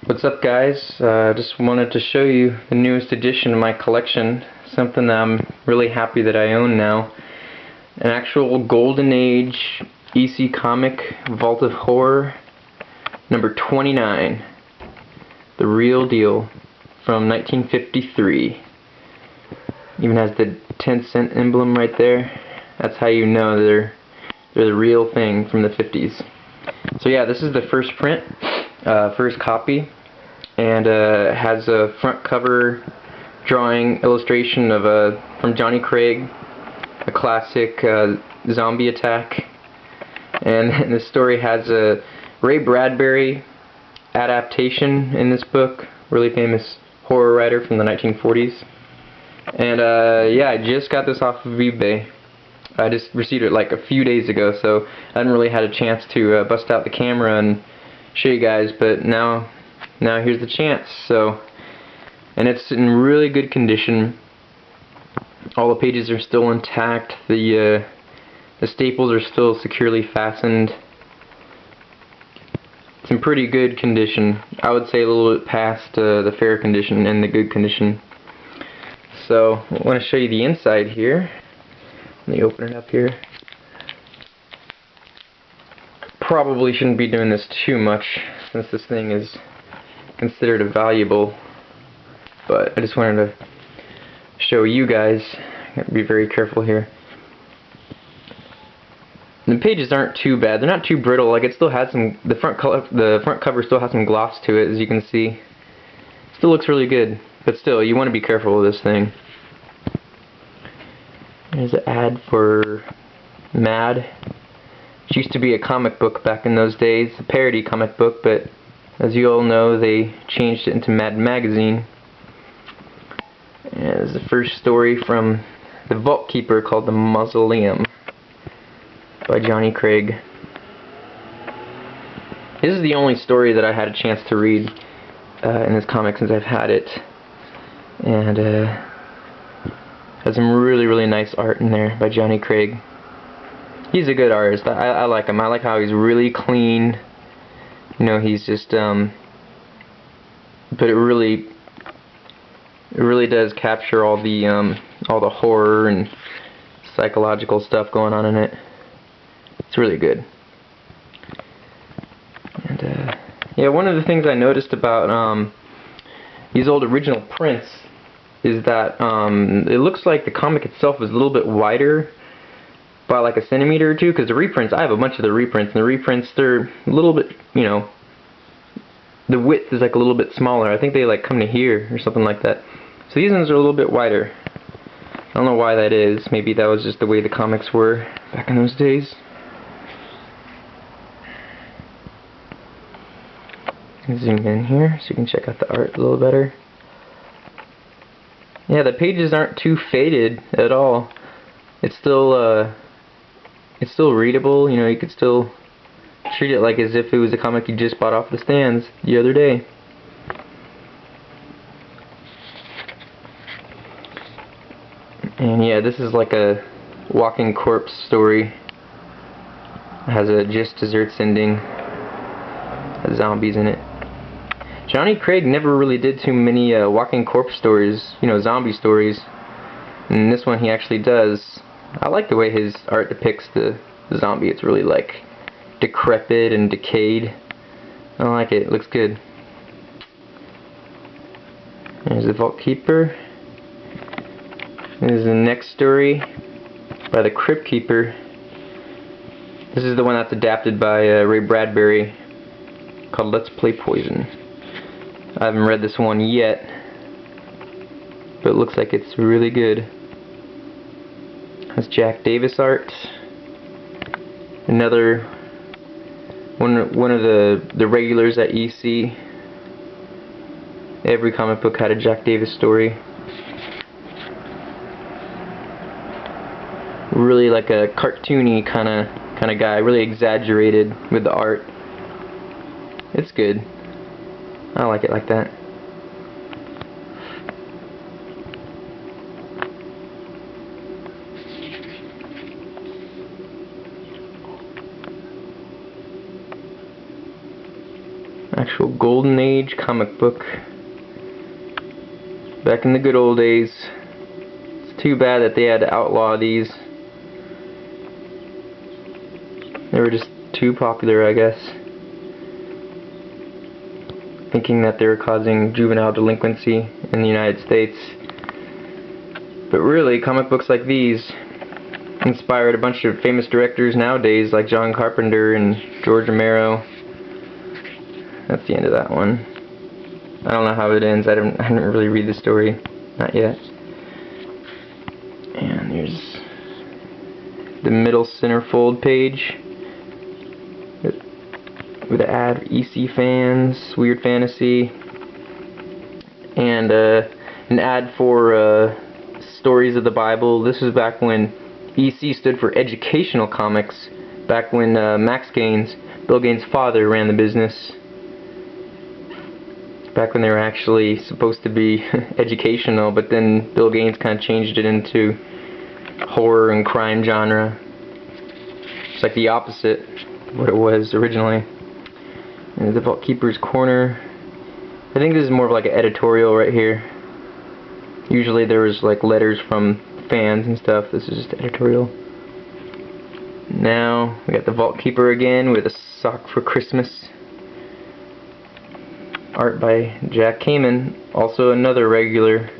What's up, guys? Just wanted to show you the newest addition to my collection, something that I'm really happy that I own now. An actual Golden Age EC comic, Vault of Horror, number 29. The real deal, from 1953. Even has the 10-cent emblem right there. That's how you know they're the real thing from the 50s. So yeah, this is the first print, first copy, and has a front cover drawing illustration of from Johnny Craig, a classic zombie attack, and the story has a Ray Bradbury adaptation in this book, really famous horror writer from the 1940s. And yeah, I just got this off of eBay. I just received it like a few days ago, so I hadn't really had a chance to bust out the camera and show you guys, but now here's the chance. So, and it's in really good condition. All the pages are still intact. The staples are still securely fastened. It's in pretty good condition. I would say a little bit past the fair condition and the good condition. So I want to show you the inside here. Let me open it up here. Probably shouldn't be doing this too much since this thing is considered a valuable, but I just wanted to show you guys. I gotta be very careful here. The pages aren't too bad. They're not too brittle. Like, it still has some. The front cover still has some gloss to it, as you can see. Still looks really good, but still, you want to be careful with this thing. There's an ad for Mad. It used to be a comic book back in those days, a parody comic book, but as you all know, they changed it into Mad Magazine. And there's the first story from the Vault Keeper called The Mausoleum by Johnny Craig. This is the only story that I had a chance to read in this comic since I've had it, and has some really nice art in there by Johnny Craig. He's a good artist. I like him. I like how he's really clean. You know, he's just but it really does capture all the horror and psychological stuff going on in it. It's really good. And yeah, one of the things I noticed about these old original prints is that it looks like the comic itself is a little bit wider by like a centimeter or two, because the reprints, I have a bunch of the reprints, and the reprints, they're a little bit, you know, the width is like a little bit smaller. I think they like come to here or something like that. So these ones are a little bit wider. I don't know why that is. Maybe that was just the way the comics were back in those days. Zoom in here so you can check out the art a little better. Yeah, the pages aren't too faded at all. It's still readable. You know, you could still treat it like as if it was a comic you just bought off the stands the other day. And yeah, this is like a walking corpse story. It has a just desserts ending. Has zombies in it. Johnny Craig never really did too many walking corpse stories, you know, zombie stories. And in this one he actually does. I like the way his art depicts the zombie. It's really like decrepit and decayed. I like it. It looks good. There's the Vault Keeper. There's the next story by the Crypt Keeper. This is the one that's adapted by Ray Bradbury, called Let's Play Poison. I haven't read this one yet, but it looks like it's really good. That's Jack Davis art. Another one of the regulars at EC. Every comic book had a Jack Davis story. Really like a cartoony kind of guy, really exaggerated with the art. It's good. I like it like that. Actual golden age comic book. Back in the good old days. It's too bad that they had to outlaw these. They were just too popular, I guess. Thinking that they were causing juvenile delinquency in the United States. But really, comic books like these inspired a bunch of famous directors nowadays, like John Carpenter and George Romero. That's the end of that one. I don't know how it ends. I didn't really read the story. Not yet. And there's the middle centerfold page with an ad for EC fans, Weird Fantasy, and an ad for Stories of the Bible. This was back when EC stood for Educational Comics, back when Max Gaines, Bill Gaines' father, ran the business. Back when they were actually supposed to be educational, but then Bill Gaines kind of changed it into horror and crime genre. It's like the opposite of what it was originally. And the Vault Keeper's Corner. I think this is more of like an editorial right here. Usually there was like letters from fans and stuff. This is just editorial. Now we got the Vault Keeper again with a sock for Christmas. Art by Jack Kamen, also another regular.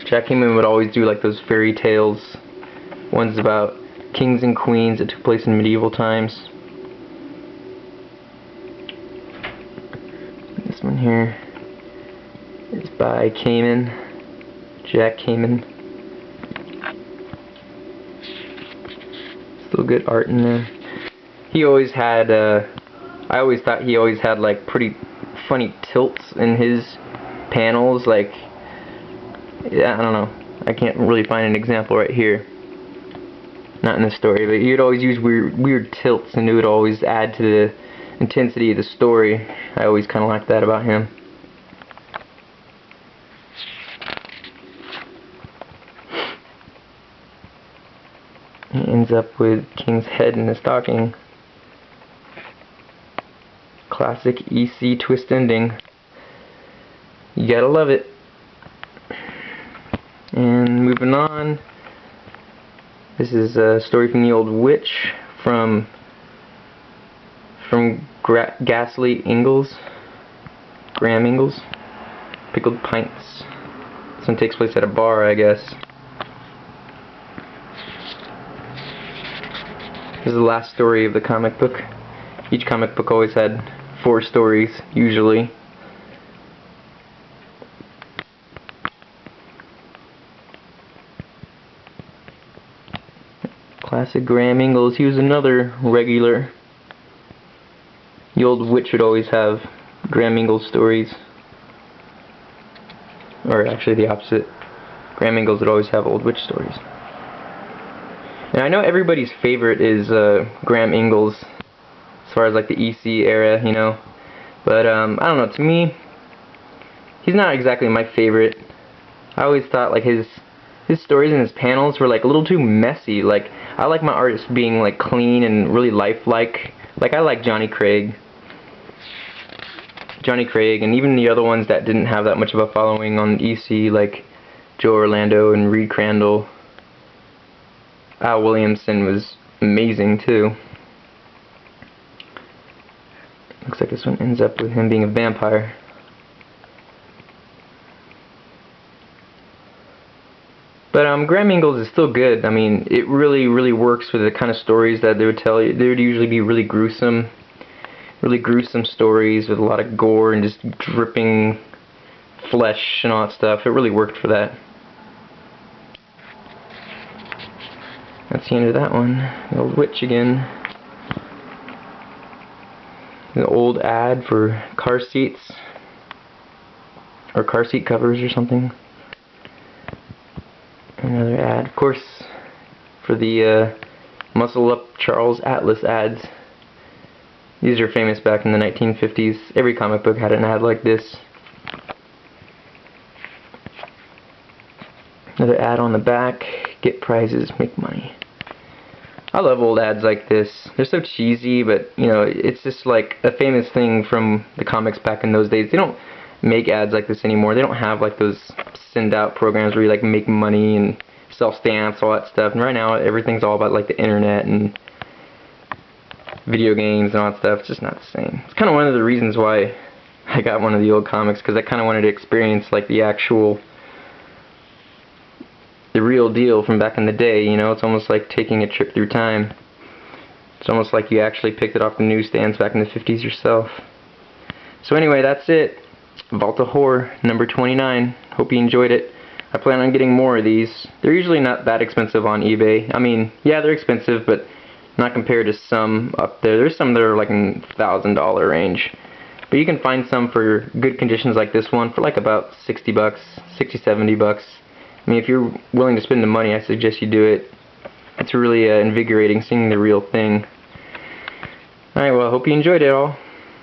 Jack Kamen would always do like those fairy tales, ones about kings and queens that took place in medieval times. This one here is by Kamen, Jack Kamen. Still good art in there. He always had I always thought he always had like pretty funny tilts in his panels, like, yeah, I don't know, I can't really find an example right here, not in the story, but he'd always use weird tilts, and it would always add to the intensity of the story. I always kind of liked that about him. He ends up with King's head in the stocking. Classic EC twist ending. You gotta love it. And moving on. This is a story from the Old Witch from Ghastly Ingalls. Graham Ingalls. Pickled Pints. This one takes place at a bar, I guess. This is the last story of the comic book. Each comic book always had 4 stories, usually. Classic Graham Ingalls. He was another regular. The Old Witch would always have Graham Ingalls stories. Or actually the opposite. Graham Ingalls would always have Old Witch stories. And I know everybody's favorite is Graham Ingalls, as far as like the EC era, you know. But I don't know, to me, he's not exactly my favorite. I always thought like his stories and his panels were like a little too messy. Like, I like my artists being like clean and really lifelike. Like, I like Johnny Craig, and even the other ones that didn't have that much of a following on EC, like Joe Orlando and Reed Crandall. Al Williamson was amazing too. Looks like this one ends up with him being a vampire. But Graham Ingalls is still good. I mean, it really works for the kind of stories that they would tell you. They would usually be really gruesome stories with a lot of gore and just dripping flesh and all that stuff. It really worked for that. That's the end of that one. The Old Witch again. The old ad for car seats, or car seat covers or something. Another ad, of course, for the Muscle Up Charles Atlas ads. These are famous back in the 1950s. Every comic book had an ad like this. Another ad on the back. Get prizes, make money. I love old ads like this. They're so cheesy, but you know, it's just like a famous thing from the comics back in those days. They don't make ads like this anymore. They don't have like those send out programs where you like make money and sell stamps, all that stuff. And right now everything's all about like the internet and video games and all that stuff. It's just not the same. It's kind of one of the reasons why I got one of the old comics, because I kind of wanted to experience like the real deal from back in the day. You know, it's almost like taking a trip through time. It's almost like you actually picked it off the newsstands back in the 50s yourself. So anyway, that's it. Vault of Horror number 29. Hope you enjoyed it. I plan on getting more of these. They're usually not that expensive on eBay. I mean, yeah, they're expensive, but not compared to some up there. There's some that are like in $1,000 range. But you can find some for good conditions like this one for like about 60 bucks, 60, 70 bucks. I mean, if you're willing to spend the money, I suggest you do it. It's really invigorating seeing the real thing. Alright, well, I hope you enjoyed it all.